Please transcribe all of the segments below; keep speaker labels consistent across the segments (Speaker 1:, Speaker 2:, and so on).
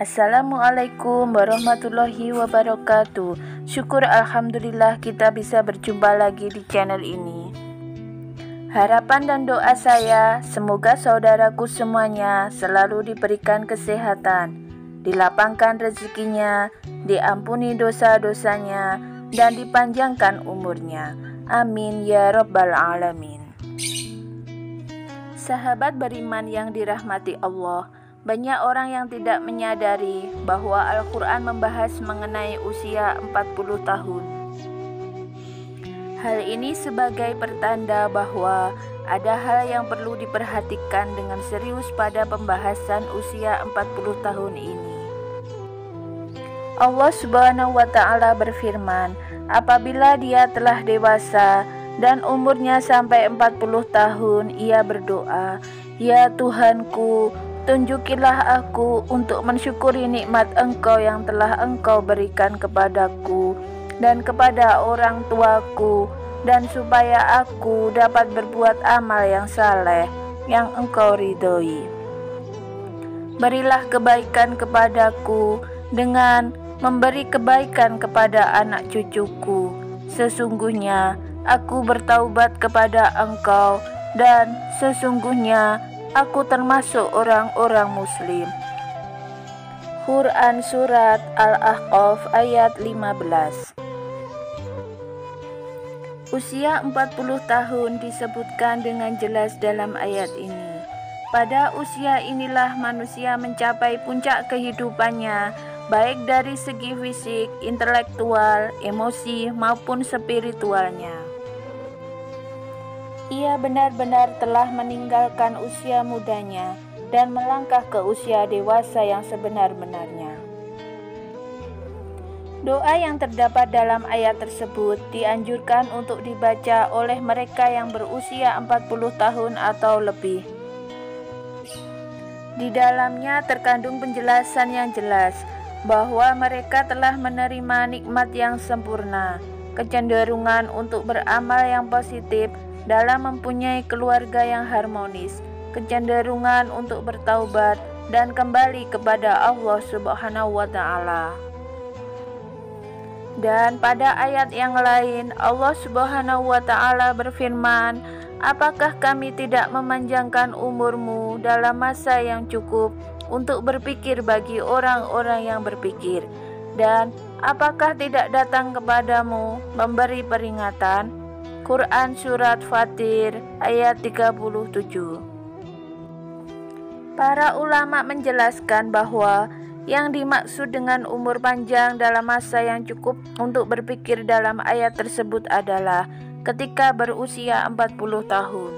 Speaker 1: Assalamualaikum warahmatullahi wabarakatuh. Syukur alhamdulillah kita bisa berjumpa lagi di channel ini. Harapan dan doa saya, semoga saudaraku semuanya selalu diberikan kesehatan, dilapangkan rezekinya, diampuni dosa-dosanya, dan dipanjangkan umurnya. Amin ya rabbal alamin. Sahabat beriman yang dirahmati Allah, banyak orang yang tidak menyadari bahwa Al-Quran membahas mengenai usia 40 tahun. Hal ini sebagai pertanda bahwa ada hal yang perlu diperhatikan dengan serius pada pembahasan usia 40 tahun ini. Allah Subhanahu wa Ta'ala berfirman, apabila dia telah dewasa dan umurnya sampai 40 tahun, ia berdoa, ya Tuhanku, tunjukilah aku untuk mensyukuri nikmat Engkau yang telah Engkau berikan kepadaku dan kepada orang tuaku, dan supaya aku dapat berbuat amal yang saleh yang Engkau ridhoi. Berilah kebaikan kepadaku dengan memberi kebaikan kepada anak cucuku. Sesungguhnya aku bertaubat kepada Engkau dan sesungguhnya aku termasuk orang-orang muslim. Quran Surat Al-Ahqaf ayat 15. Usia 40 tahun disebutkan dengan jelas dalam ayat ini. Pada usia inilah manusia mencapai puncak kehidupannya, baik dari segi fisik, intelektual, emosi, maupun spiritualnya. Ia benar-benar telah meninggalkan usia mudanya dan melangkah ke usia dewasa yang sebenar-benarnya. Doa yang terdapat dalam ayat tersebut dianjurkan untuk dibaca oleh mereka yang berusia 40 tahun atau lebih. Di dalamnya terkandung penjelasan yang jelas bahwa mereka telah menerima nikmat yang sempurna, kecenderungan untuk beramal yang positif dalam mempunyai keluarga yang harmonis, kecenderungan untuk bertaubat dan kembali kepada Allah Subhanahu wa Ta'ala. Dan pada ayat yang lain Allah Subhanahu wa Ta'ala berfirman, apakah kami tidak memanjangkan umurmu dalam masa yang cukup untuk berpikir bagi orang-orang yang berpikir, dan apakah tidak datang kepadamu memberi peringatan? Quran Surat Fatir ayat 37. Para ulama menjelaskan bahwa yang dimaksud dengan umur panjang dalam masa yang cukup untuk berpikir dalam ayat tersebut adalah ketika berusia 40 tahun.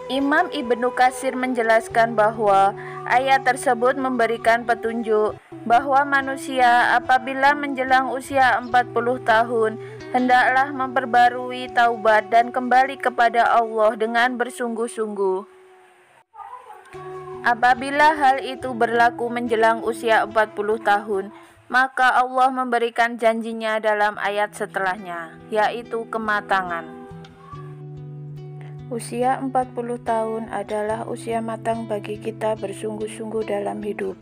Speaker 1: Imam Ibnu Katsir menjelaskan bahwa ayat tersebut memberikan petunjuk bahwa manusia apabila menjelang usia 40 tahun hendaklah memperbarui taubat dan kembali kepada Allah dengan bersungguh-sungguh. Apabila hal itu berlaku menjelang usia 40 tahun, maka Allah memberikan janjinya dalam ayat setelahnya, yaitu kematangan. Usia 40 tahun adalah usia matang bagi kita bersungguh-sungguh dalam hidup,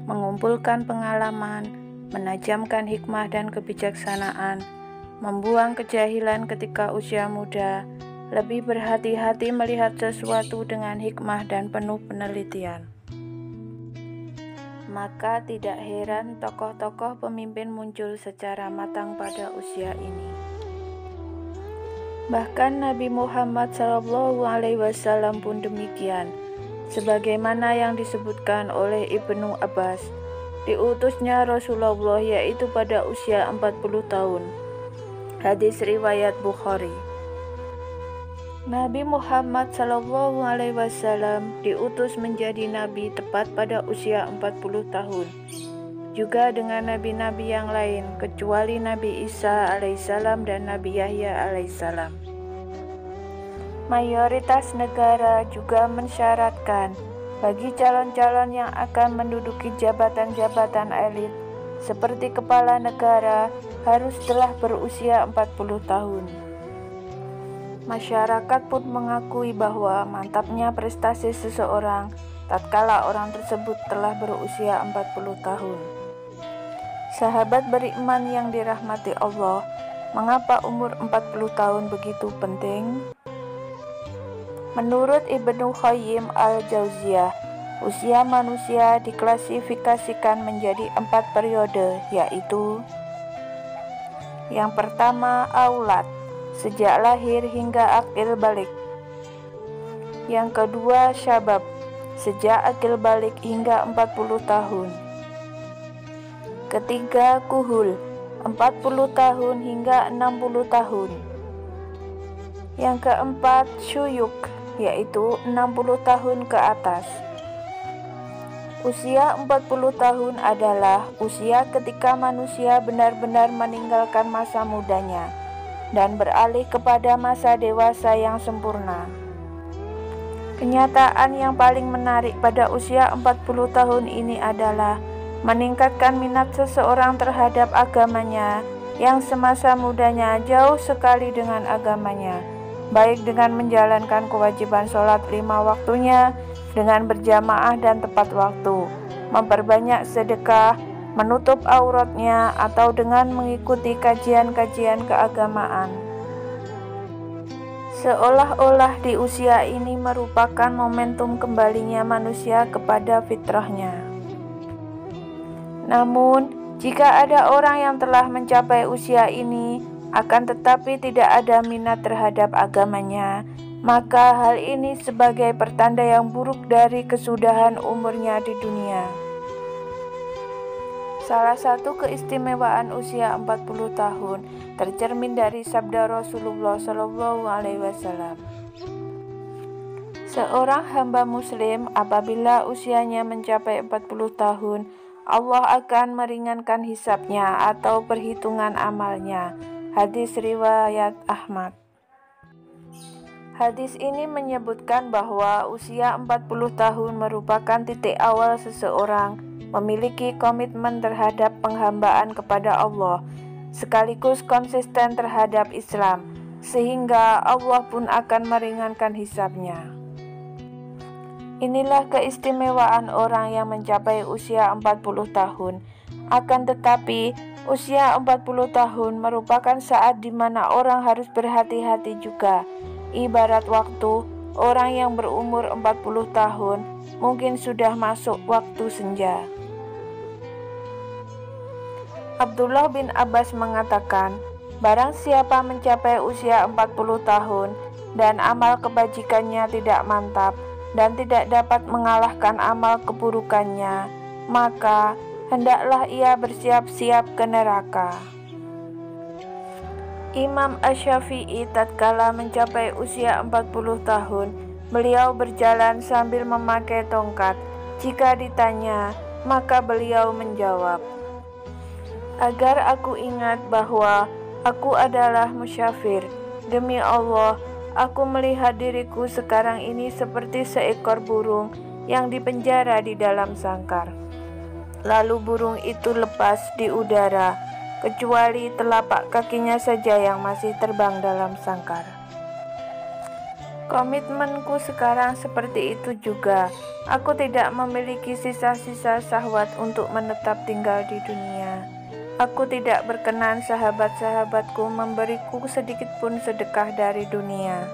Speaker 1: mengumpulkan pengalaman, menajamkan hikmah dan kebijaksanaan, membuang kejahilan ketika usia muda, lebih berhati-hati melihat sesuatu dengan hikmah dan penuh penelitian. Maka tidak heran tokoh-tokoh pemimpin muncul secara matang pada usia ini. Bahkan Nabi Muhammad SAW pun demikian. Sebagaimana yang disebutkan oleh Ibnu Abbas, diutusnya Rasulullah yaitu pada usia 40 tahun. Hadis riwayat Bukhari. Nabi Muhammad SAW diutus menjadi nabi tepat pada usia 40 tahun. Juga dengan nabi-nabi yang lain kecuali Nabi Isa alaihissalam dan Nabi Yahya alaihissalam. Mayoritas negara juga mensyaratkan bagi calon-calon yang akan menduduki jabatan-jabatan elit seperti kepala negara harus telah berusia 40 tahun. Masyarakat pun mengakui bahwa mantapnya prestasi seseorang tatkala orang tersebut telah berusia 40 tahun. Sahabat beriman yang dirahmati Allah, mengapa umur 40 tahun begitu penting? Menurut Ibnu Qayyim al-Jauziyah, usia manusia diklasifikasikan menjadi 4 periode, yaitu: yang pertama, aulad, sejak lahir hingga akil balik. Yang kedua, syabab, sejak akil balik hingga 40 tahun. Ketiga, kuhul, 40 tahun hingga 60 tahun. Yang keempat, syuyuk, yaitu 60 tahun ke atas. Usia 40 tahun adalah usia ketika manusia benar-benar meninggalkan masa mudanya dan beralih kepada masa dewasa yang sempurna. Kenyataan yang paling menarik pada usia 40 tahun ini adalah meningkatkan minat seseorang terhadap agamanya yang semasa mudanya jauh sekali dengan agamanya, baik dengan menjalankan kewajiban sholat 5 waktunya dengan berjamaah dan tepat waktu, memperbanyak sedekah, menutup auratnya, atau dengan mengikuti kajian-kajian keagamaan. Seolah-olah di usia ini merupakan momentum kembalinya manusia kepada fitrahnya. Namun, jika ada orang yang telah mencapai usia ini, akan tetapi tidak ada minat terhadap agamanya, maka hal ini sebagai pertanda yang buruk dari kesudahan umurnya di dunia. Salah satu keistimewaan usia 40 tahun tercermin dari sabda Rasulullah SAW. Seorang hamba muslim apabila usianya mencapai 40 tahun, Allah akan meringankan hisabnya atau perhitungan amalnya. Hadis riwayat Ahmad. Hadis ini menyebutkan bahwa usia 40 tahun merupakan titik awal seseorang memiliki komitmen terhadap penghambaan kepada Allah, sekaligus konsisten terhadap Islam, sehingga Allah pun akan meringankan hisabnya. Inilah keistimewaan orang yang mencapai usia 40 tahun. Akan tetapi, usia 40 tahun merupakan saat di mana orang harus berhati-hati juga. Ibarat waktu, orang yang berumur 40 tahun mungkin sudah masuk waktu senja. Abdullah bin Abbas mengatakan, barang siapa mencapai usia 40 tahun dan amal kebajikannya tidak mantap dan tidak dapat mengalahkan amal keburukannya, maka hendaklah ia bersiap-siap ke neraka. Imam Asy-Syafi'i tatkala mencapai usia 40 tahun, beliau berjalan sambil memakai tongkat. Jika ditanya, maka beliau menjawab, agar aku ingat bahwa aku adalah musyafir. Demi Allah, aku melihat diriku sekarang ini seperti seekor burung yang dipenjara di dalam sangkar. Lalu burung itu lepas di udara, kecuali telapak kakinya saja yang masih terbang dalam sangkar. Komitmenku sekarang seperti itu juga. Aku tidak memiliki sisa-sisa syahwat untuk menetap tinggal di dunia. Aku tidak berkenan sahabat-sahabatku memberiku sedikit pun sedekah dari dunia.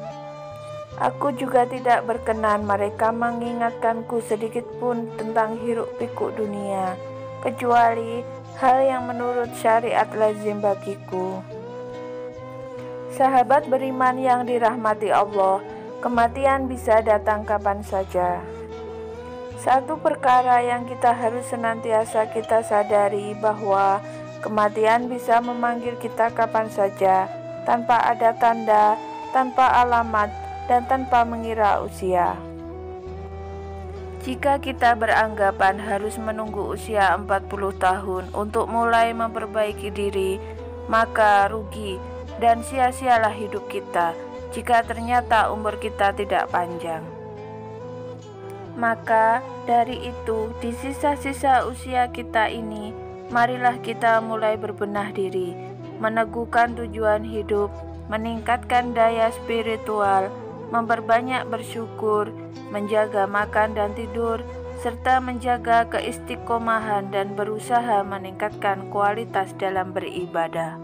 Speaker 1: Aku juga tidak berkenan mereka mengingatkanku sedikit pun tentang hiruk pikuk dunia, kecuali hal yang menurut syariat lazim bagiku. Sahabat beriman yang dirahmati Allah, kematian bisa datang kapan saja. Satu perkara yang kita harus senantiasa kita sadari bahwa kematian bisa memanggil kita kapan saja, tanpa ada tanda, tanpa alamat, dan tanpa mengira usia. Jika kita beranggapan harus menunggu usia 40 tahun untuk mulai memperbaiki diri, maka rugi dan sia-sialah hidup kita jika ternyata umur kita tidak panjang. Maka dari itu, di sisa-sisa usia kita ini, marilah kita mulai berbenah diri, meneguhkan tujuan hidup, meningkatkan daya spiritual, memperbanyak bersyukur, menjaga makan dan tidur, serta menjaga keistiqomahan dan berusaha meningkatkan kualitas dalam beribadah.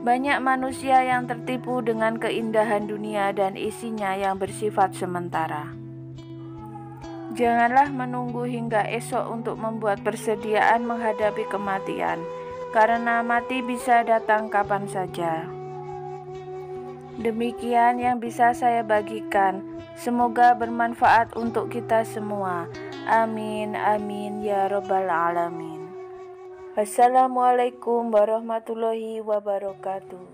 Speaker 1: Banyak manusia yang tertipu dengan keindahan dunia dan isinya yang bersifat sementara. Janganlah menunggu hingga esok untuk membuat persediaan menghadapi kematian, karena mati bisa datang kapan saja. Demikian yang bisa saya bagikan. Semoga bermanfaat untuk kita semua. Amin, amin, ya Rabbal Alamin. Wassalamualaikum warahmatullahi wabarakatuh.